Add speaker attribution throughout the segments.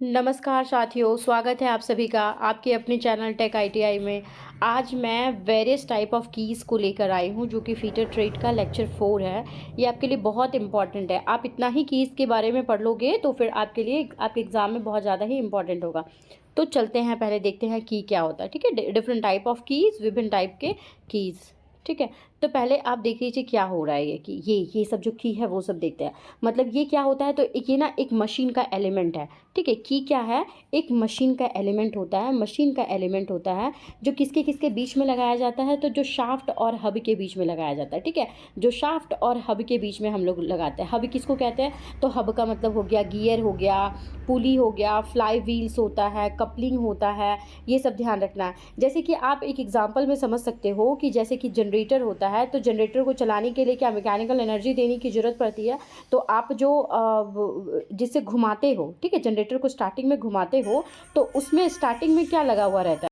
Speaker 1: नमस्कार साथियों, स्वागत है आप सभी का आपके अपने चैनल टेक आईटीआई में। आज मैं वेरियस टाइप ऑफ कीज़ को लेकर आई हूँ जो कि फीटर ट्रेड का लेक्चर 4 है। ये आपके लिए बहुत इंपॉर्टेंट है। आप इतना ही कीज़ के बारे में पढ़ लोगे तो फिर आपके लिए आपके एग्ज़ाम में बहुत ज़्यादा ही इंपॉर्टेंट होगा। तो चलते हैं, पहले देखते हैं की क्या होता है। ठीक है, डिफरेंट टाइप ऑफ कीज़, विभिन्न टाइप के कीज़। ठीक है, तो पहले आप देख लीजिए क्या हो रहा है। ये कि ये सब जो की है वो सब देखते हैं। मतलब ये क्या होता है, तो ये ना एक मशीन का एलिमेंट है। ठीक है, की क्या है, एक मशीन का एलिमेंट होता है। मशीन का एलिमेंट होता है जो किसके किसके बीच में लगाया जाता है, तो जो शाफ्ट और हब के बीच में लगाया जाता है। ठीक है, जो शाफ्ट और हब के बीच में हम लोग लगाते हैं। हब किसको कहते हैं, तो हब का मतलब हो गया गियर, हो गया पुली, हो गया फ्लाई व्हील्स होता है, कपलिंग होता है। ये सब ध्यान रखना है। जैसे कि आप एक एग्जांपल में समझ सकते हो कि जैसे कि जनरेटर होता है, तो जनरेटर को चलाने के लिए क्या मैकेनिकल एनर्जी देने की ज़रूरत पड़ती है। तो आप जो जिससे घुमाते हो, ठीक है, जनरेटर को स्टार्टिंग में घुमाते हो, तो उसमें स्टार्टिंग में क्या लगा हुआ रहता है,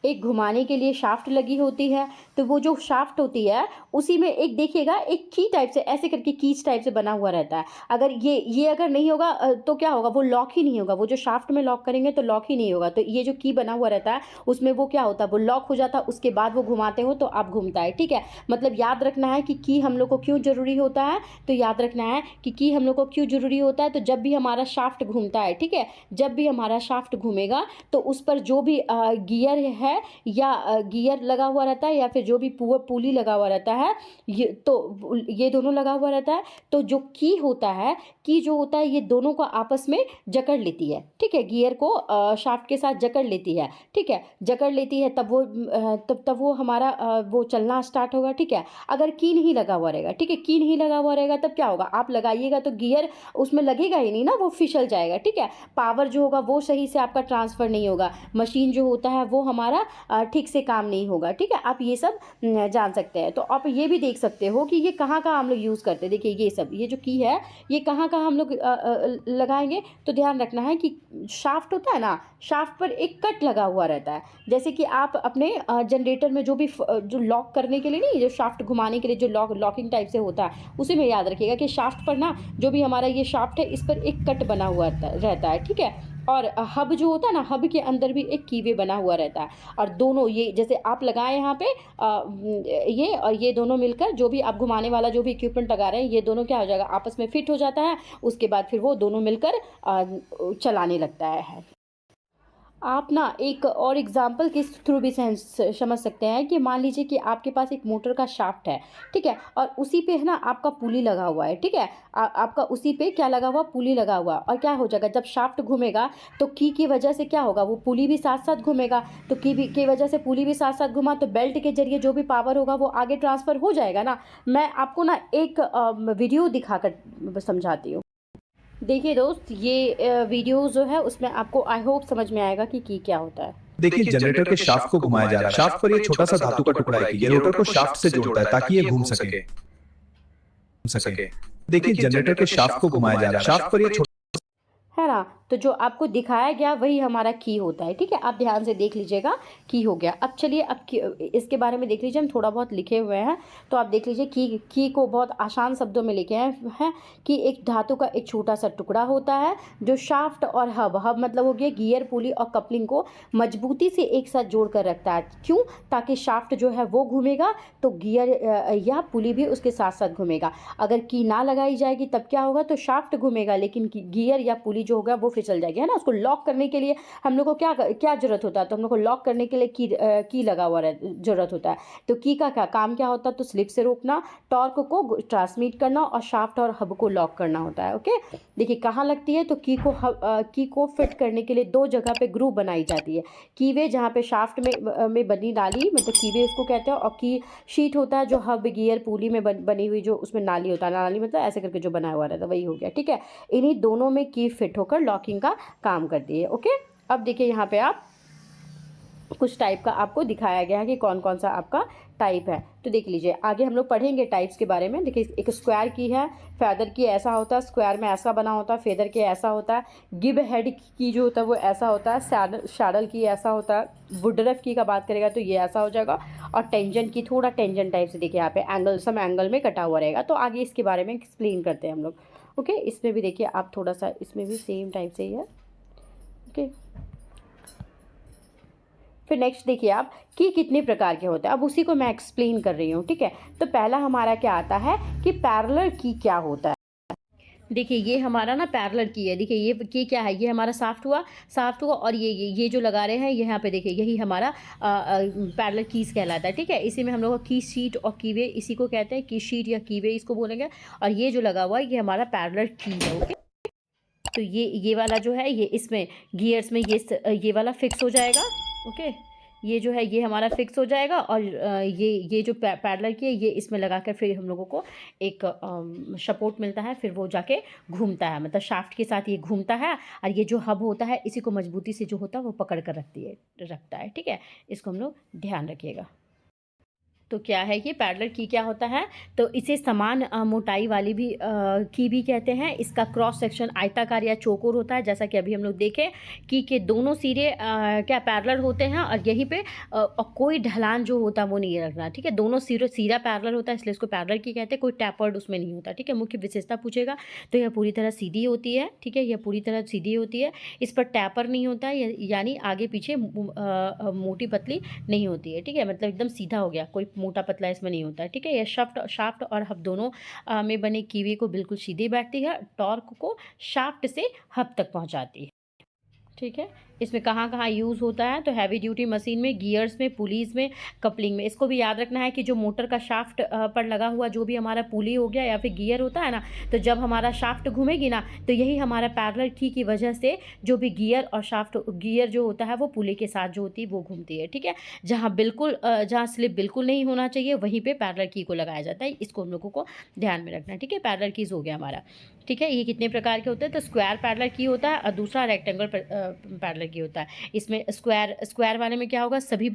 Speaker 1: एक घुमाने के लिए शाफ्ट लगी होती है। तो वो जो शाफ्ट होती है उसी में एक देखिएगा, एक की टाइप से ऐसे करके कीज टाइप से बना हुआ रहता है। अगर ये अगर नहीं होगा तो क्या होगा, वो लॉक ही नहीं होगा। वो जो शाफ्ट में लॉक करेंगे तो लॉक ही नहीं होगा। तो ये जो की बना हुआ रहता है उसमें वो क्या होता है, वो लॉक हो जाता है। उसके बाद वो घुमाते हो तो आप घूमता है। ठीक है, मतलब याद रखना है कि की हम लोग को क्यों जरूरी होता है। तो याद रखना है कि की हम लोग को क्यों जरूरी होता है, तो जब भी हमारा शाफ्ट घूमता है, ठीक है, जब भी हमारा शाफ्ट घूमेगा तो उस पर जो भी गियर है या गियर लगा हुआ रहता है, या फिर जो भी पुली लगा हुआ रहता है, ये दोनों लगा हुआ रहता है। तो जो की होता है, की जो होता है, ये दोनों को आपस में जकड़ लेती है। ठीक है, गियर को शाफ्ट के साथ जकड़ लेती है। ठीक है, जकड़ लेती है, तब वो हमारा वो चलना स्टार्ट होगा। ठीक है, अगर की नहीं लगा हुआ रहेगा, ठीक है, की नहीं लगा हुआ रहेगा तब क्या होगा, आप लगाइएगा तो गियर उसमें लगेगा ही नहीं ना, वो फिसल जाएगा। ठीक है, पावर जो होगा वो सही से आपका ट्रांसफर नहीं होगा। मशीन जो होता है वो हमारा ठीक से काम नहीं होगा। ठीक है, आप ये सब जान सकते हैं। तो आप ये भी देख सकते हो कि ये कहाँ कहाँ हम लोग यूज़ करते हैं। देखिए ये सब, ये जो की है, ये कहाँ कहाँ हम लोग लगाएंगे। तो ध्यान रखना है कि शाफ्ट होता है ना, शाफ्ट पर एक कट लगा हुआ रहता है। जैसे कि आप अपने जनरेटर में जो भी जो लॉक करने के लिए नहीं, जो शाफ्ट घुमाने के लिए जो लॉकिंग टाइप से होता है, उसी में याद रखिएगा कि शाफ्ट पर ना, जो भी हमारा ये शाफ्ट है इस पर एक कट बना हुआ रहता है। ठीक है, और हब जो होता है ना, हब के अंदर भी एक कीवे बना हुआ रहता है। और दोनों ये जैसे आप लगाए यहाँ पे ये और ये दोनों मिलकर, जो भी आप घुमाने वाला जो भी इक्विपमेंट लगा रहे हैं, ये दोनों क्या हो जाएगा, आपस में फिट हो जाता है। उसके बाद फिर वो दोनों मिलकर चलाने लगता है। आप ना एक और एग्जाम्पल के थ्रू भी समझ सकते हैं कि मान लीजिए कि आपके पास एक मोटर का शाफ्ट है। ठीक है, और उसी पे है ना आपका पुली लगा हुआ है। ठीक है, आपका उसी पे क्या लगा हुआ, पुली लगा हुआ। और क्या हो जाएगा, जब शाफ्ट घूमेगा तो की वजह से क्या होगा, वो पुली भी साथ साथ घूमेगा। तो की वजह से पुली भी साथ साथ घुमा, तो बेल्ट के जरिए जो भी पावर होगा वो आगे ट्रांसफर हो जाएगा ना। मैं आपको ना एक वीडियो दिखाकर समझाती हूँ। देखिए दोस्त, ये वीडियो जो है उसमें आपको आई होप समझ में आएगा कि क्या होता है।
Speaker 2: देखिए जनरेटर के शाफ्ट को घुमाया जा रहा है। शाफ्ट पर ये छोटा सा धातु का टुकड़ा है, ये रोटर को शाफ्ट से जोड़ता है ताकि ये घूम सके। देखिए जनरेटर के शाफ्ट को घुमाया जा रहा है। शाफ्ट पर ये
Speaker 1: है ना। तो जो आपको दिखाया गया वही हमारा की होता है। ठीक है, आप ध्यान से देख लीजिएगा, की हो गया। अब चलिए, अब इसके बारे में देख लीजिए, हम थोड़ा बहुत लिखे हुए हैं। तो आप देख लीजिए, की को बहुत आसान शब्दों में लिखे हैं कि एक धातु का एक छोटा सा टुकड़ा होता है जो शाफ्ट और हब मतलब हो गया गियर, पुली और कपलिंग को मजबूती से एक साथ जोड़ कर रखता है। क्यों, ताकि शाफ्ट जो है वो घूमेगा तो गियर या पुली भी उसके साथ साथ घूमेगा। अगर की ना लगाई जाएगी तब क्या होगा, तो शाफ्ट घूमेगा लेकिन गियर या पुली जो होगा वो फिसल जाएगी। है ना, उसको लॉक करने के लिए हम लोग को क्या क्या जरूरत होता है, तो हम लोग को लॉक करने के लिए की लगा हुआ जरूरत होता है। तो की का क्या काम क्या होता है, तो स्लिप से रोकना, टॉर्क को ट्रांसमिट करना और शाफ्ट और हब को लॉक करना होता है। ओके, देखिए कहाँ लगती है, तो की को फिट करने के लिए दो जगह पे ग्रुप बनाई जाती है। कीवे जहाँ पे शाफ्ट में बनी नाली, मतलब कीवे उसको कहते हैं, और की शीट होता है जो हब गियर पुली में बनी हुई, जो उसमें नाली होता है। नाली मतलब ऐसे करके जो बना हुआ रहता है, वही हो गया। ठीक है, इन्हीं दोनों में की फिट होकर लॉकिंग का काम करती है। ओके, अब देखिए यहाँ पे आप कुछ टाइप का आपको दिखाया गया है कि कौन कौन सा आपका टाइप है। तो देख लीजिए, आगे हम लोग पढ़ेंगे टाइप्स के बारे में। देखिए, एक स्क्वायर की है, फेदर की ऐसा होता है, स्क्वायर में ऐसा बना होता है, फेदर के ऐसा होता है, गिब हेड की जो होता है वो ऐसा होता है, सैडल की ऐसा होता है, वुडरफ की का बात करेगा तो ये ऐसा हो जाएगा, और टेंजन की थोड़ा टेंजन टाइप से, देखिए यहाँ पे एंगल, सम एंगल में कटा हुआ रहेगा। तो आगे इसके बारे में एक्सप्लेन करते हैं हम लोग। ओके, इसमें भी देखिए आप थोड़ा सा, इसमें भी सेम टाइप से ही है। ओके। फिर नेक्स्ट देखिए आप कि कितने प्रकार के होते हैं, अब उसी को मैं एक्सप्लेन कर रही हूँ, ठीक है। तो पहला हमारा क्या आता है कि पैरेलल की क्या होता है। देखिए ये हमारा ना पैरेलल की है, देखिए ये की क्या है, ये हमारा साफ्ट हुआ और ये जो लगा रहे हैं ये यहाँ पे देखिए यही हमारा पैरेलल कीज कहलाता है, ठीक है। इसी में हम लोग की शीट और कीवे इसी को कहते हैं, की शीट या कीवे इसको बोलेंगे। और ये जो लगा हुआ है ये हमारा पैरेलल की है, ओके। तो ये वाला जो है ये इसमें गियर्स में ये वाला फिक्स हो जाएगा, ओके। ये जो है ये हमारा फिक्स हो जाएगा और ये जो पैरेलल की है ये इसमें लगाकर फिर हम लोगों को एक सपोर्ट मिलता है, फिर वो जाके घूमता है, मतलब शाफ्ट के साथ ये घूमता है। और ये जो हब होता है इसी को मजबूती से जो होता है वो पकड़ कर रखता है, ठीक है। इसको हम लोग ध्यान रखिएगा। तो क्या है ये पैरेलल की क्या होता है, तो इसे समान मोटाई वाली भी की भी कहते हैं। इसका क्रॉस सेक्शन आयताकार या चौकोर होता है, जैसा कि अभी हम लोग देखें की के दोनों सिरे क्या पैरेलल होते हैं और यहीं पे कोई ढलान जो होता है वो नहीं रखना, ठीक है। दोनों सीरा पैरेलल होता है इसलिए इसको पैरेलल की कहते हैं, कोई टैपर्ड उसमें नहीं होता, ठीक है। मुख्य विशेषता पूछेगा तो यह पूरी तरह सीधी होती है, ठीक है, यह पूरी तरह सीधी होती है। इस पर टैपर नहीं होता है, यानी आगे पीछे मोटी पतली नहीं होती है, ठीक है, मतलब एकदम सीधा हो गया, कोई मोटा पतला इसमें नहीं होता है, ठीक है। यह शाफ्ट और हब दोनों में बने कीवे को बिल्कुल सीधे बैठती है, टॉर्क को शाफ्ट से हब तक पहुंचाती है, ठीक है। इसमें कहाँ कहाँ यूज़ होता है, तो हैवी ड्यूटी मशीन में, गियर्स में, पुलीज़ में, कपलिंग में। इसको भी याद रखना है कि जो मोटर का शाफ्ट पर लगा हुआ जो भी हमारा पुली हो गया या फिर गियर होता है ना, तो जब हमारा शाफ्ट घूमेगी ना तो यही हमारा पैरेलल की वजह से जो भी गियर और शाफ्ट, गियर जो होता है वो पुली के साथ जो होती है वो घूमती है, ठीक है। जहाँ स्लिप बिल्कुल नहीं होना चाहिए वहीं पर पैरेलल की को लगाया जाता है, इसको हम लोगों को ध्यान में रखना है, ठीक है। पैरेलल कीज हो गया हमारा, ठीक है। ये कितने प्रकार के होते हैं, तो स्क्वायर पैरेलल की होता है और दूसरा रेक्टेंगल पैरेलल की होता है। इसमें स्क्वायर वाले में क्या होगा, सभी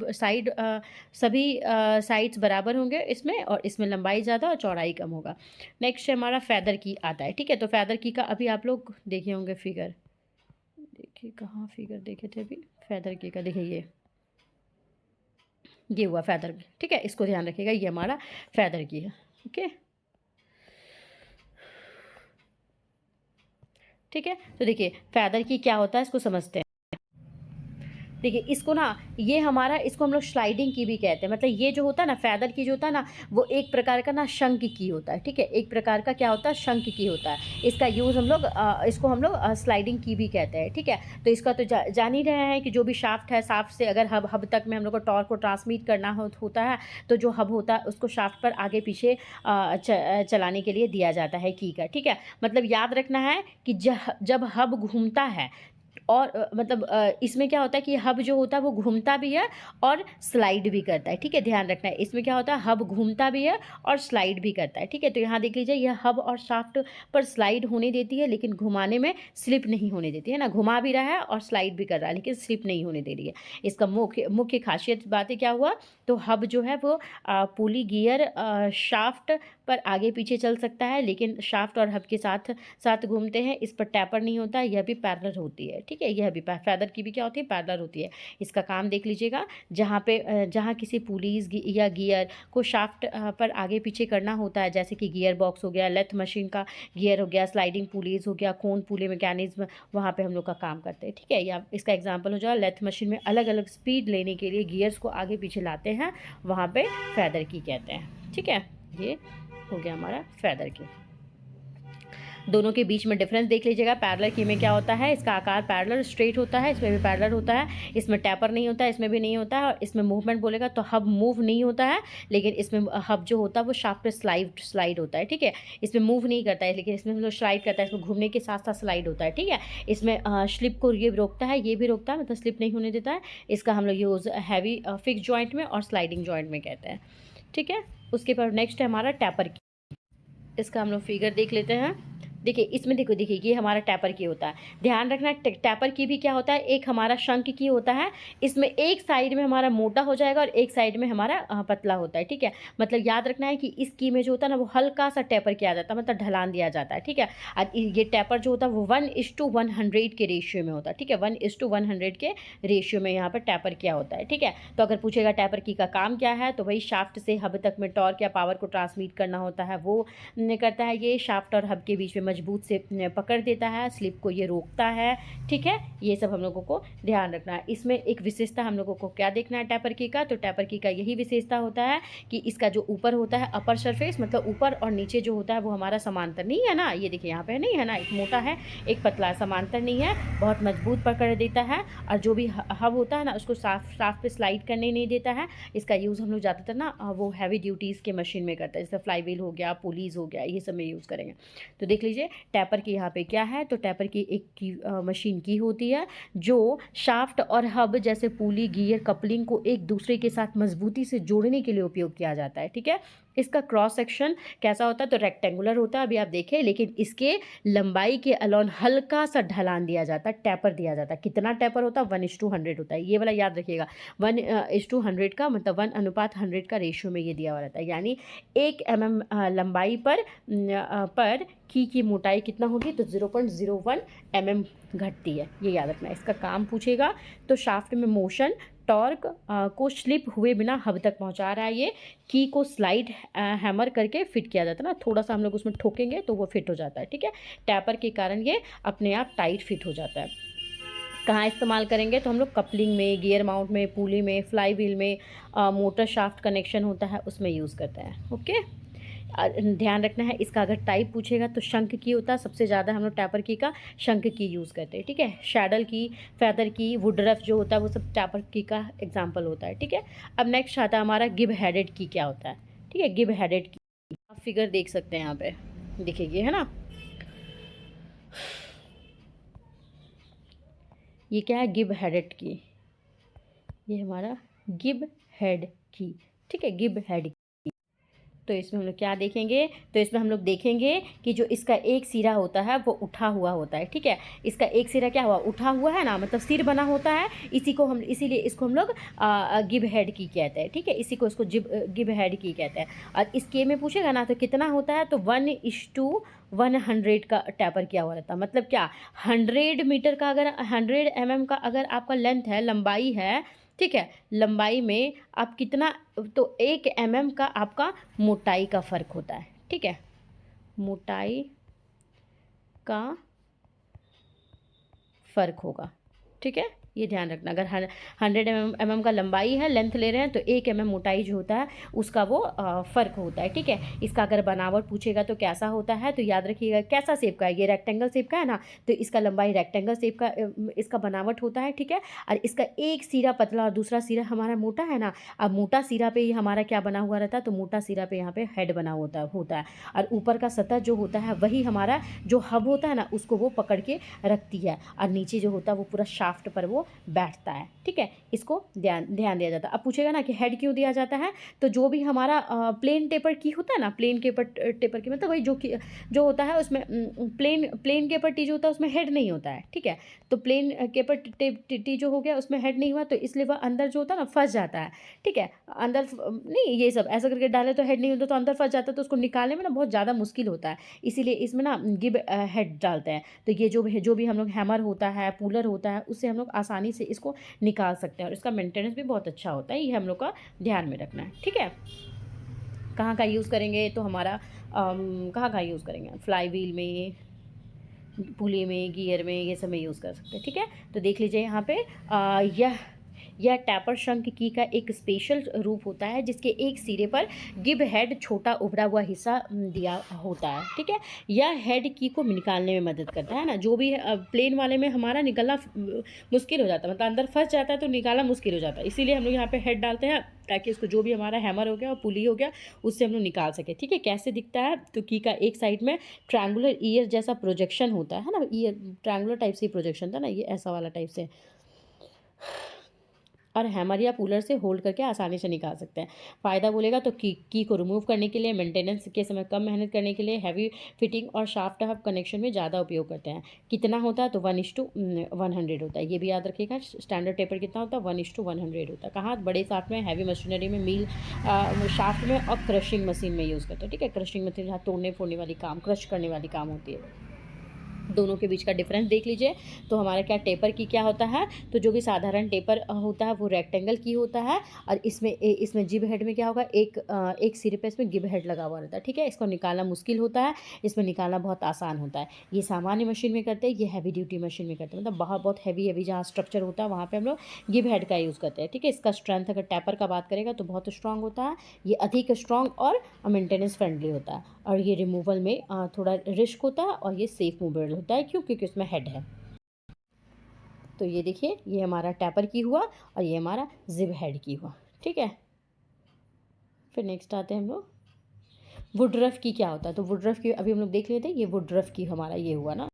Speaker 1: साइड्स बराबर होंगे इसमें, और इसमें लंबाई ज़्यादा और चौड़ाई कम होगा। नेक्स्ट हमारा फेदर की आता है, ठीक है। तो फेदर की का अभी आप लोग देखे होंगे फिगर, देखिए कहाँ फिगर देखे थे अभी फेदर की का, देखिए ये हुआ फेदर की, ठीक है। इसको ध्यान रखिएगा, ये हमारा फेदर की है, ओके, ठीक है। तो देखिए फेदर की क्या होता है इसको समझते हैं। देखिए इसको ना ये हमारा, इसको हम लोग स्लाइडिंग की भी कहते हैं, मतलब ये जो होता है ना फेदर की जो होता है ना वो एक प्रकार का ना शंख की होता है, ठीक है। एक प्रकार का क्या होता है, शंख की होता है। इसका यूज़ हम लोग इसको हम लोग स्लाइडिंग की भी कहते हैं, ठीक है। तो इसका तो जान ही रहे हैं कि जो भी शाफ्ट है, शाफ्ट से अगर हब तक में हम लोग को टॉर्क को ट्रांसमिट करना होता है तो जो हब होता है उसको शाफ्ट पर आगे पीछे चलाने के लिए दिया जाता है की का, ठीक है। मतलब याद रखना है कि जब हब घूमता है और मतलब इसमें क्या होता है कि हब जो होता है वो घूमता भी है और स्लाइड भी करता है, ठीक है। ध्यान रखना है इसमें क्या होता है, हब घूमता भी है और स्लाइड भी करता है, ठीक है। तो यहाँ देख लीजिए यह हब और शाफ्ट पर स्लाइड होने देती है लेकिन घुमाने में स्लिप नहीं होने देती है ना, घुमा भी रहा है और स्लाइड भी कर रहा है लेकिन स्लिप नहीं होने दे रही है। इसका मुख्य खासियत बातें क्या हुआ, तो हब जो है वो पुली गियर शाफ्ट पर आगे पीछे चल सकता है लेकिन शाफ्ट और हब के साथ साथ घूमते हैं। इस पर टैपर नहीं होता, यह भी पैरेलल होती है, ठीक है। यह भी फेदर की भी क्या होती है, पैरेलल होती है। इसका काम देख लीजिएगा, जहाँ किसी पुलीज या गियर को शाफ्ट पर आगे पीछे करना होता है, जैसे कि गियर बॉक्स हो गया, लेथ मशीन का गियर हो गया, स्लाइडिंग पुलीज हो गया, कोन पुली मैकेनिज्म, वहाँ पे हम लोग का काम करते हैं, ठीक है। या इसका एग्जाम्पल हो जाए लेथ मशीन में अलग अलग स्पीड लेने के लिए गियर्स को आगे पीछे लाते हैं, वहाँ पे फेदर की कहते हैं, ठीक है। ये हो गया हमारा फेदर की। दोनों के बीच में डिफरेंस देख लीजिएगा। पैरेलल की में क्या होता है, इसका आकार पैरेलल स्ट्रेट होता है, इसमें भी पैरेलल होता है, इसमें टैपर नहीं होता है, इसमें भी नहीं होता है। और इसमें मूवमेंट बोलेगा तो हब मूव नहीं होता है, लेकिन इसमें हब जो होता है वो शाफ्ट पे स्लाइड होता है, ठीक है। इसमें मूव नहीं करता है लेकिन इसमें हम लोग स्लाइड करता है, इसमें घूमने के साथ साथ स्लाइड होता है, ठीक है। इसमें स्लिप को ये रोकता है, ये भी रोकता है, मतलब स्लिप नहीं होने देता है। इसका हम लोग यूज़ हैवी फिक्स जॉइंट में और स्लाइडिंग जॉइंट में कहते हैं, ठीक है। उसके बाद नेक्स्ट है हमारा टैपर की। इसका हम लोग फिगर देख लेते हैं। देखिए इसमें देखिए ये हमारा टैपर की होता है। ध्यान रखना टैपर की भी क्या होता है, एक हमारा शंख की होता है। इसमें एक साइड में हमारा मोटा हो जाएगा और एक साइड में हमारा पतला होता है, ठीक है। मतलब याद रखना है कि इस की में जो होता है ना वो हल्का सा टैपर किया जाता है, मतलब ढलान दिया जाता है, ठीक है। और ये टैपर जो होता है वो 1:100 के रेशियो में होता है, ठीक है। 1:100 के रेशियो में यहाँ पर टैपर किया होता है, ठीक है। तो अगर पूछेगा टैपर की का काम क्या है, तो वही शाफ्ट से हब तक में टॉर्क या पावर को ट्रांसमिट करना होता है, वो करता है। ये शाफ्ट और हब के बीच में मजबूत से पकड़ देता है, स्लिप को ये रोकता है, ठीक है। ये सब हम लोगों को ध्यान रखना है। इसमें एक विशेषता हम लोगों को क्या देखना है टैपर की का, तो टैपर की का यही विशेषता होता है कि इसका जो ऊपर होता है अपर सरफेस, मतलब ऊपर और नीचे जो होता है वो हमारा समांतर नहीं है ना, ये देखिए यहाँ पे नहीं है ना, एक मोटा है एक पतला, समांतर नहीं है, बहुत मजबूत पकड़ देता है। और जो भी हब होता है ना उसको साफ पे स्लाइड करने नहीं देता है। इसका यूज़ हम लोग ज़्यादातर ना वो हैवी ड्यूटीज़ के मशीन में करते हैं, जैसे फ्लाई व्हील हो गया, पुलीज़ हो गया, ये सब में यूज़ करेंगे। तो देख लीजिए टैपर की यहाँ पे क्या है, तो टैपर की एक की मशीन की होती है जो शाफ्ट और हब जैसे पुली, गियर, कपलिंग को एक दूसरे के साथ मजबूती से जोड़ने के लिए उपयोग किया जाता है, ठीक है। इसका क्रॉस सेक्शन कैसा होता है, तो रेक्टेंगुलर होता है, अभी आप देखें, लेकिन इसके लंबाई के अलोन हल्का सा ढलान दिया जाता है, टैपर दिया जाता है। कितना टैपर होता है, 1:100 होता है, ये वाला याद रखिएगा। 1:100 का मतलब 1:100 का रेशियो में ये दिया हुआ रहता है, यानी 1 mm लंबाई पर की मोटाई कितना होगी, तो 0.01 mm घटती है, ये याद रखना है। इसका काम पूछेगा तो शाफ्ट में मोशन, टॉर्क को स्लिप हुए बिना हब तक पहुंचा रहा है। ये की को स्लाइड हैमर करके फिट किया जाता है ना, थोड़ा सा हम लोग उसमें ठोकेंगे तो वो फिट हो जाता है, ठीक है। टैपर के कारण ये अपने आप टाइट फिट हो जाता है। कहाँ इस्तेमाल करेंगे, तो हम लोग कपलिंग में, गियर माउंट में, पुली में, फ्लाई व्हील में, मोटर शाफ्ट कनेक्शन होता है उसमें यूज़ करते हैं, ओके। ध्यान रखना है, इसका अगर टाइप पूछेगा तो शंख की होता है, सबसे ज़्यादा हम लोग टैपर की का शंख की यूज़ करते हैं, ठीक है। शैडल की, फैदर की, वुडरफ जो होता है वो सब टैपर की का एग्जाम्पल होता है, ठीक है। अब नेक्स्ट आता है हमारा गिब हेडेड की क्या होता है, ठीक है। गिब हेडेड की आप फिगर देख सकते हैं यहाँ पे, दिखेगी है ना, ये क्या है, गिब हेडेड की, ये हमारा गिब हेड की, ठीक है, गिब हेड। तो इसमें हम लोग क्या देखेंगे, तो इसमें हम लोग देखेंगे कि जो इसका एक सिरा होता है वो उठा हुआ होता है, ठीक है। इसका एक सिरा क्या हुआ, उठा हुआ है ना, मतलब सिर बना होता है, इसीलिए इसको हम लोग गिब हेड की कहते हैं, ठीक है। इसी को इसको गिब हेड की कहते हैं। और इसके में पूछेगा ना तो कितना होता है, तो 1:100 का टैपर किया हुआ रहता है। मतलब क्या, 100 मीटर का अगर 100 mm का अगर आपका लेंथ है, लंबाई है, ठीक है, लंबाई में आप कितना, तो 1 mm का आपका मोटाई का फ़र्क होता है, ठीक है, मोटाई का फ़र्क होगा, ठीक है। ये ध्यान रखना, अगर 100 mm का लंबाई है, लेंथ ले रहे हैं, तो 1 mm मोटाई जो होता है उसका वो फ़र्क होता है, ठीक है। इसका अगर बनावट पूछेगा तो कैसा होता है, तो याद रखिएगा कैसा शेप का है, ये रेक्टेंगल शेप का है ना, तो इसका लंबाई रेक्टेंगल शेप का इसका बनावट होता है, ठीक है। और इसका एक सिरा पतला और दूसरा सिरा हमारा मोटा है ना, अब मोटा सिरा पे ही हमारा क्या बना हुआ रहता है, तो मोटा सिरा पे यहाँ पे हेड बना होता है। और ऊपर का सतह जो होता है वही हमारा जो हब होता है ना उसको वो पकड़ के रखती है, और नीचे जो होता है वो पूरा शाफ्ट पर वो बैठता है, ठीक है। इसको ध्यान दिया जाता है। अब पूछेगा ना कि हेड क्यों दिया जाता है, तो जो भी हमारा प्लेन टेपर की होता है ना, प्लेन टेपर की मतलब वही जो होता है उसमें प्लेन केपर टी जो होता है उसमें हेड नहीं होता है, ठीक है। तो प्लेन केपर टी जो हो गया उसमें हेड नहीं हुआ, तो इसलिए वह अंदर जो होता है ना फंस जाता है, ठीक है। अंदर नहीं, ये सब ऐसा करके डाले तो हेड नहीं होता, तो अंदर फंस जाता है, तो उसको निकालने में ना बहुत ज़्यादा मुश्किल होता है, इसीलिए इसमें ना गिब हेड डालते हैं। तो ये जो भी हम लोग हैमर होता है, पुलर होता है, उससे हम लोग आसानी से इसको निकाल सकते हैं, और इसका मेंटेनेंस भी बहुत अच्छा होता है, ये हम लोग का ध्यान में रखना है, ठीक है। कहाँ का यूज़ करेंगे, तो हमारा कहाँ यूज़ करेंगे, फ्लाई व्हील में, पुली में, गियर में, ये सब में यूज़ कर सकते हैं, ठीक है। तो देख लीजिए यहाँ पे यह टैपर शंख की का एक स्पेशल रूप होता है जिसके एक सिरे पर गिब हेड छोटा उभरा हुआ हिस्सा दिया होता है, ठीक है। यह हेड की को निकालने में मदद करता है ना, जो भी प्लेन वाले में हमारा निकलना मुश्किल हो जाता है, मतलब अंदर फंस जाता है तो निकालना मुश्किल हो जाता है, इसीलिए हम लोग यहाँ पे हेड डालते हैं ताकि इसको जो भी हमारा हैमर हो गया और पुली हो गया उससे हम लोग निकाल सके, ठीक है। कैसे दिखता है, तो की का एक साइड में ट्रायंगुलर ईयर जैसा प्रोजेक्शन होता है ना, ईयर ट्रायंगुलर टाइप से प्रोजेक्शन था ना, ये ऐसा वाला टाइप से, और हैमर या पुलर से होल्ड करके आसानी से निकाल सकते हैं। फ़ायदा बोलेगा तो की को रिमूव करने के लिए, मेंटेनेंस के समय कम मेहनत करने के लिए, हैवी फिटिंग और शाफ्ट हब कनेक्शन में ज़्यादा उपयोग करते हैं। कितना होता है, तो 1:100 होता है, ये भी याद रखिएगा। स्टैंडर्ड टेपर कितना होता है, 1:100 होता है। कहाँ, बड़े साथ में, हैवी मशीनरी में, मिल शाफ्ट में और क्रशिंग मशीन में यूज़ करते हैं, ठीक है। क्रशिंग मशीन जहाँ तोड़ने फोड़ने वाली काम, क्रश करने वाली काम होती है। दोनों के बीच का डिफरेंस देख लीजिए। तो हमारा क्या टेपर की क्या होता है, तो जो भी साधारण टेपर होता है वो रेक्टेंगल की होता है, और इसमें जिब हेड में क्या होगा, एक सिरे पे इसमें गिब हेड लगा हुआ रहता है। ठीक है, इसको निकालना मुश्किल होता है, इसमें निकालना बहुत आसान होता है। ये सामान्य मशीन में करते हैं, ये हैवी ड्यूटी मशीन में करते हैं, मतलब बहुत हैवी जहाँ स्ट्रक्चर होता है वहाँ पर हम लोग गिब हेड का यूज़ करते हैं। ठीक है, इसका स्ट्रेंथ अगर टेपर का बात करेगा तो बहुत स्ट्रांग होता है, ये अधिक स्ट्रांग और मेंटेनेंस फ्रेंडली होता है, और ये रिमूवल में थोड़ा रिस्क होता है, और ये सेफ मूवेबल होता है क्योंकि इसमें हेड है। तो ये देखिए, ये हमारा टैपर की हुआ और ये हमारा जिब हेड की हुआ। ठीक है, फिर नेक्स्ट आते हैं हम लोग वुडरफ की क्या होता है। तो वुडरफ की अभी हम लोग देख लेते हैं, ये वुडरफ की हमारा ये हुआ ना।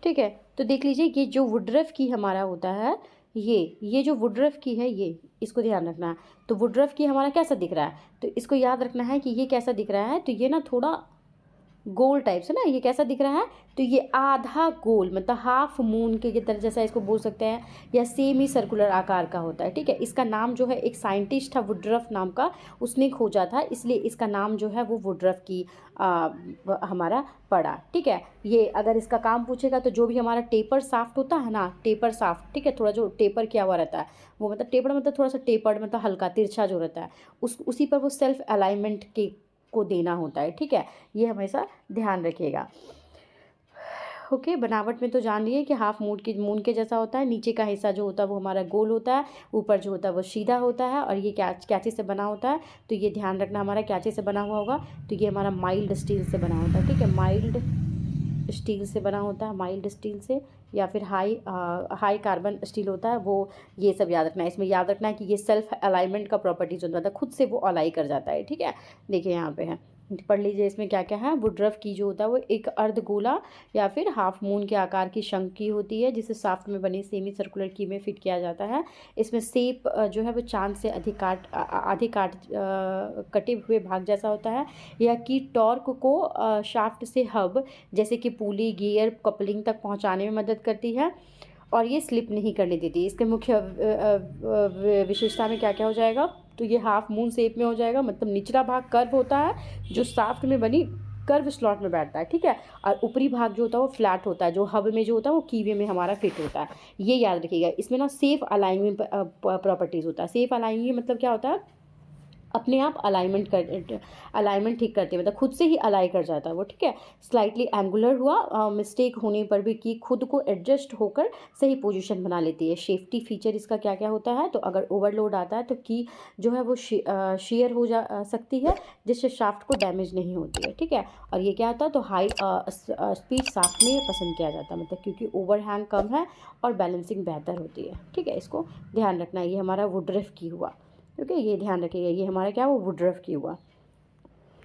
Speaker 1: ठीक है, तो देख लीजिए, ये जो वुडरफ की हमारा होता है, ये जो वुडरफ की है, ये इसको ध्यान रखना है। तो वुडरफ की हमारा कैसा दिख रहा है, तो इसको याद रखना है कि ये कैसा दिख रहा है, तो ये ना थोड़ा गोल टाइप से ना, ये कैसा दिख रहा है, तो ये आधा गोल, मतलब हाफ मून के तरह जैसा इसको बोल सकते हैं, या सेमी सर्कुलर आकार का होता है। ठीक है, इसका नाम जो है एक साइंटिस्ट था वुडरफ नाम का, उसने खोजा था, इसलिए इसका नाम जो है वो वुडरफ की हमारा पड़ा। ठीक है, ये अगर इसका काम पूछेगा तो जो भी हमारा टेपर साफ्ट होता है ना, टेपर साफ्ट, ठीक है, थोड़ा जो टेपर किया हुआ रहता है वो, मतलब टेपर मतलब थोड़ा सा टेपर्ड, मतलब हल्का तिरछा जो रहता है, उसी पर वो सेल्फ अलाइनमेंट को देना होता है। ठीक है, ये हमेशा ध्यान रखिएगा। ओके, बनावट में तो जान लिए कि हाफ मून के जैसा होता है, नीचे का हिस्सा जो होता है वो हमारा गोल होता है, ऊपर जो होता है वो सीधा होता है, और ये क्या चीज़ से बना होता है, तो ये ध्यान रखना हमारा क्या चीज़ से बना हुआ होगा, तो ये हमारा माइल्ड स्टील से बना होता है। ठीक है, माइल्ड स्टील से बना होता है, माइल्ड स्टील से, या फिर हाई कार्बन स्टील होता है वो। ये सब याद रखना है, इसमें याद रखना है कि ये सेल्फ अलाइनमेंट का प्रॉपर्टीज होता है, खुद से वो अलाई कर जाता है। ठीक है, देखिए यहाँ पे है, पढ़ लीजिए इसमें क्या क्या है। वुडरफ की जो होता है वो एक अर्धगोला या फिर हाफ मून के आकार की शंक की होती है, जिसे साफ्ट में बनी सेमी सर्कुलर की में फिट किया जाता है। इसमें सेप जो है वो चांद से आधे कटे हुए भाग जैसा होता है, या कि टॉर्क को शाफ्ट से हब जैसे कि पुली, गियर, कपलिंग तक पहुंचाने में मदद करती है, और ये स्लिप नहीं करने देती। इसके मुख्य विशेषता में क्या क्या हो जाएगा, तो ये हाफ मून शेप में हो जाएगा, मतलब निचला भाग कर्व होता है जो शाफ्ट में बनी कर्व स्लॉट में बैठता है। ठीक है, और ऊपरी भाग जो होता है वो फ्लैट होता है, जो हब में जो होता है वो कीवे में हमारा फिट होता है। ये याद रखिएगा। इसमें ना सेफ अलाइनमेंट प्रॉपर्टीज़ होता है। सेफ अलाइनमेंट मतलब क्या होता है, अपने आप अलाइनमेंट ठीक करते हैं, मतलब खुद से ही अलाई कर जाता है वो। ठीक है, स्लाइटली एंगुलर हुआ मिस्टेक होने पर भी की खुद को एडजस्ट होकर सही पोजीशन बना लेती है। सेफ्टी फीचर इसका क्या क्या होता है, तो अगर ओवरलोड आता है तो की जो है वो शेयर हो जा सकती है, जिससे शाफ्ट को डैमेज नहीं होती है। ठीक है, और ये क्या होता है, तो हाई स्पीड शाफ्ट में पसंद किया जाता है, मतलब क्योंकि ओवरहैंग कम है और बैलेंसिंग बेहतर होती है। ठीक है, इसको ध्यान रखना है। ये हमारा वुडरफ की हुआ। ओके, ये ध्यान रखिएगा, ये हमारा क्या वो वुडरफ की हुआ।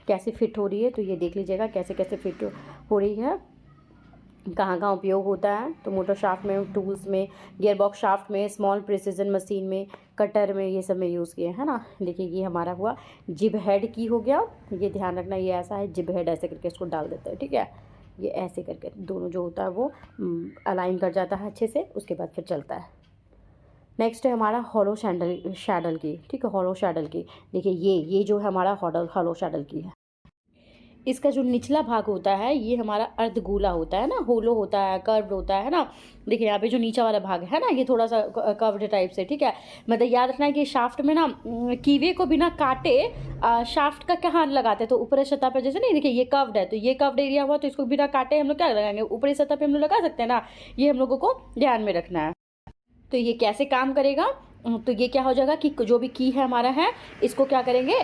Speaker 1: कैसे फिट हो रही है, तो ये देख लीजिएगा कैसे कैसे फिट हो रही है, कहाँ कहाँ उपयोग होता है। तो मोटर शाफ्ट में, टूल्स में, गियरबॉक्स शाफ्ट में, स्मॉल प्रिसीजन मशीन में, कटर में, ये सब में यूज़ किए है ना। देखिए, ये हमारा हुआ जिब हेड की हो गया। ये ध्यान रखना, ये ऐसा है जिब हेड, ऐसे करके इसको डाल देते हैं। ठीक है, ये ऐसे करके दोनों जो होता है वो अलाइन कर जाता है अच्छे से, उसके बाद फिर चलता है। नेक्स्ट है हमारा हॉलो शैडल की। ठीक है, हॉलो शैडल की देखिए, ये जो है हमारा हॉलो शैडल की है। इसका जो निचला भाग होता है ये हमारा अर्धगोला होता है ना, होलो होता है, कर्व्ड होता है ना। देखिए यहाँ पे जो नीचा वाला भाग है ना, ये थोड़ा सा कर्व्ड टाइप से। ठीक है, मतलब याद रखना है कि शाफ्ट में ना कीवे को बिना काटे शाफ्ट का कहाँ लगाते हैं, तो ऊपरी सतह पर, जैसे नहीं, देखिए ये कर्व्ड है तो ये कर्व्ड एरिया हुआ, तो इसको बिना काटे हम लोग क्या लगाएंगे, ऊपरी सतह पर हम लोग लगा सकते हैं ना। ये हम लोगों को ध्यान में रखना है। तो ये कैसे काम करेगा, तो ये क्या हो जाएगा कि जो भी की है हमारा है, इसको क्या करेंगे,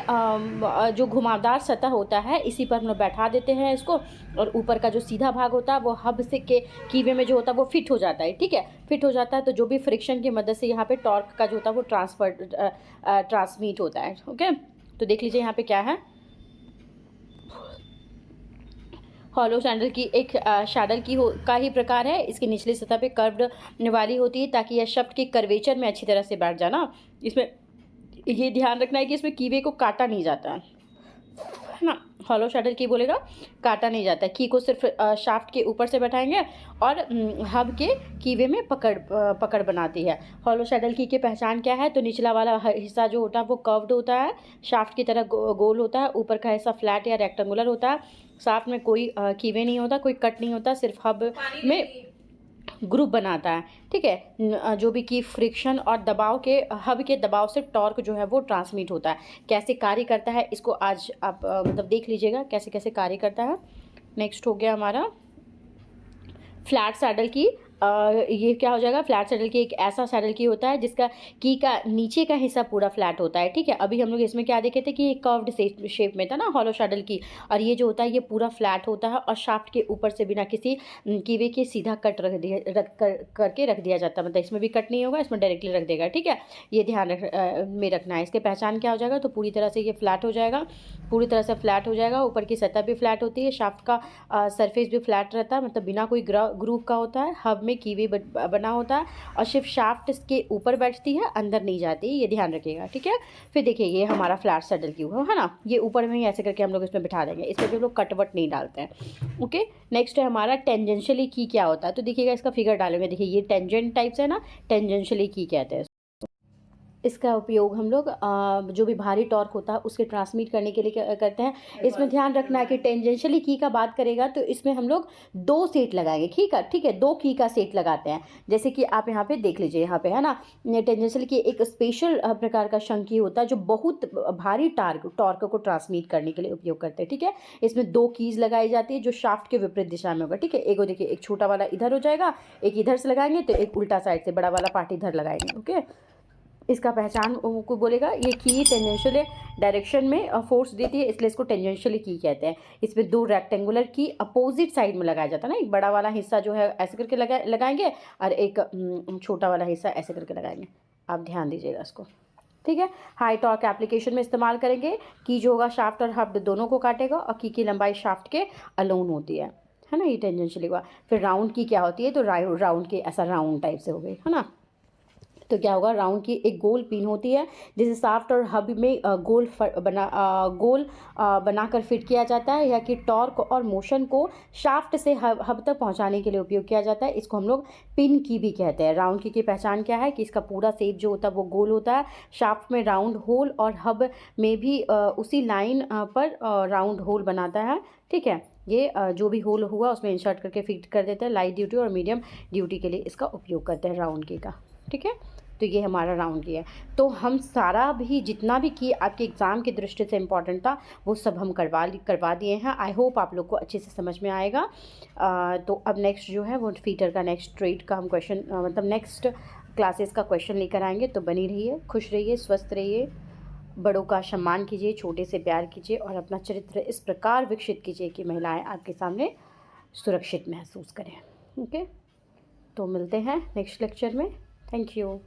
Speaker 1: जो घुमावदार सतह होता है इसी पर हम लोग बैठा देते हैं इसको, और ऊपर का जो सीधा भाग होता है वो हब से के कीवे में जो होता है वो फिट हो जाता है। ठीक है, फिट हो जाता है, तो जो भी फ्रिक्शन की मदद से यहाँ पे टॉर्क का जो होता है वो ट्रांसमिट होता है। ओके, तो देख लीजिए यहाँ पे क्या है, हॉलो शैडल की एक शैडल का ही प्रकार है। इसकी निचली सतह पे कर्व्ड वाली होती है ताकि यह शाफ्ट के कर्वेचर में अच्छी तरह से बैठ जाना। इसमें ये ध्यान रखना है कि इसमें कीवे को काटा नहीं जाता है। है ना। हॉलो शटल की बोलेगा काटा नहीं जाता है। की को सिर्फ शाफ्ट के ऊपर से बैठाएंगे और हब के कीवे में पकड़ बनाती है। हॉलो शटल की पहचान क्या है? तो निचला वाला हिस्सा जो होता है वो कर्व्ड होता है, शाफ्ट की तरह गोल होता है, ऊपर का हिस्सा फ्लैट या रेक्टेंगुलर होता है। शाफ्ट में कोई कीवे नहीं होता, कोई कट नहीं होता, सिर्फ हब में ग्रुप बनाता है। ठीक है, जो भी की फ्रिक्शन और दबाव के हब के दबाव से टॉर्क जो है वो ट्रांसमिट होता है। कैसे कार्य करता है इसको आज आप मतलब देख लीजिएगा कैसे कैसे कार्य करता है। नेक्स्ट हो गया हमारा फ्लैट सैडल की। ये क्या हो जाएगा? फ्लैट सैडल की एक ऐसा सैडल की होता है जिसका की का नीचे का हिस्सा पूरा फ्लैट होता है। ठीक है, अभी हम लोग इसमें क्या देखे थे कि ये कर्व्ड शेप में था ना हॉलो सैडल की, और ये जो होता है ये पूरा फ्लैट होता है और शाफ्ट के ऊपर से बिना किसी कीवे के सीधा कट करके रख दिया जाता है। मतलब इसमें भी कट नहीं होगा, इसमें डायरेक्टली रख देगा। ठीक है, ये ध्यान में रखना है। इसके पहचान क्या हो जाएगा? तो पूरी तरह से ये फ्लैट हो जाएगा, पूरी तरह से फ्लैट हो जाएगा। ऊपर की सतह भी फ्लैट होती है, शाफ्ट का सरफेस भी फ्लैट रहता है, मतलब बिना कोई ग्रूव का होता है। हब में कीवे बना होता है और सिर्फ शाफ्ट के ऊपर बैठती है, अंदर नहीं जाती, ये ध्यान रखिएगा। ठीक है, फिर देखिए ये हमारा फ्लैट सैडल की हुआ है ना, ये ऊपर में ही ऐसे करके हम लोग इसमें बिठा देंगे, इसमें भी हम लोग कटवट नहीं डालते हैं। ओके, नेक्स्ट है हमारा टेंजेंशियली की। क्या होता है? तो देखिएगा इसका फिगर डालेंगे, देखिए ये टेंजेंट टाइप से है ना, टेंजेंशियली की कहते हैं। इसका उपयोग हम लोग जो भी भारी टॉर्क होता है उसके ट्रांसमिट करने के लिए करते हैं। इसमें ध्यान रखना है कि टेंजेंशियली की का बात करेगा तो इसमें हम लोग 2 सेट लगाएंगे। ठीक है, 2 की का सेट लगाते हैं। जैसे कि आप यहाँ पे देख लीजिए, यहाँ पे है ना, टेंजेंशियल की एक स्पेशल प्रकार का शंकी होता है जो बहुत भारी टॉर्क को ट्रांसमिट करने के लिए उपयोग करते हैं। ठीक है, इसमें 2 कीज लगाई जाती है जो शाफ्ट के विपरीत दिशा में होगा। ठीक है, एक देखिए, एक छोटा वाला इधर हो जाएगा, एक इधर से लगाएंगे, तो एक उल्टा साइड से बड़ा वाला पार्ट इधर लगाएंगे। ओके, इसका पहचान को बोलेगा ये की टेंजेंशियल डायरेक्शन में फोर्स देती है, इसलिए इसको टेंजेंशियल की कहते हैं। इसमें 2 रेक्टेंगुलर की अपोजिट साइड में लगाया जाता है ना, एक बड़ा वाला हिस्सा जो है ऐसे करके लगाएंगे और एक छोटा वाला हिस्सा ऐसे करके लगाएंगे। आप ध्यान दीजिएगा इसको। ठीक है, हाई टॉर्क एप्लीकेशन में इस्तेमाल करेंगे। की जो होगा शाफ्ट और हब दोनों को काटेगा और की लंबाई शाफ्ट के अलोन होती है ना, ये टेंजेंशियल हुआ। फिर राउंड की क्या होती है? तो राउंड की ऐसा राउंड टाइप से हो गई, है ना। तो क्या होगा? राउंड की एक गोल पिन होती है जिसे शाफ्ट और हब में गोल बनाकर फिट किया जाता है, या कि टॉर्क और मोशन को शाफ्ट से हब तक पहुंचाने के लिए उपयोग किया जाता है। इसको हम लोग पिन की भी कहते हैं। राउंड की पहचान क्या है? कि इसका पूरा शेप जो होता है वो गोल होता है, शाफ्ट में राउंड होल और हब में भी उसी लाइन पर राउंड होल बनाता है। ठीक है, ये जो भी होल हुआ उसमें इंसर्ट करके फिट कर देते हैं। लाइट ड्यूटी और मीडियम ड्यूटी के लिए इसका उपयोग करते हैं राउंड की का। ठीक है, तो ये हमारा राउंड की है। तो हम सारा भी जितना भी की आपके एग्ज़ाम की दृष्टि से इम्पॉर्टेंट था वो सब हम करवा दिए हैं। आई होप आप लोग को अच्छे से समझ में आएगा। तो अब नेक्स्ट जो है वो फीटर का नेक्स्ट ट्रेड का हम क्वेश्चन मतलब नेक्स्ट क्लासेस का क्वेश्चन लेकर आएंगे। तो बनी रहिए, खुश रहिए, स्वस्थ रहिए, बड़ों का सम्मान कीजिए, छोटे से प्यार कीजिए और अपना चरित्र इस प्रकार विकसित कीजिए कि महिलाएं आपके सामने सुरक्षित महसूस करें। ओके, तो मिलते हैं नेक्स्ट लेक्चर में। Thank you.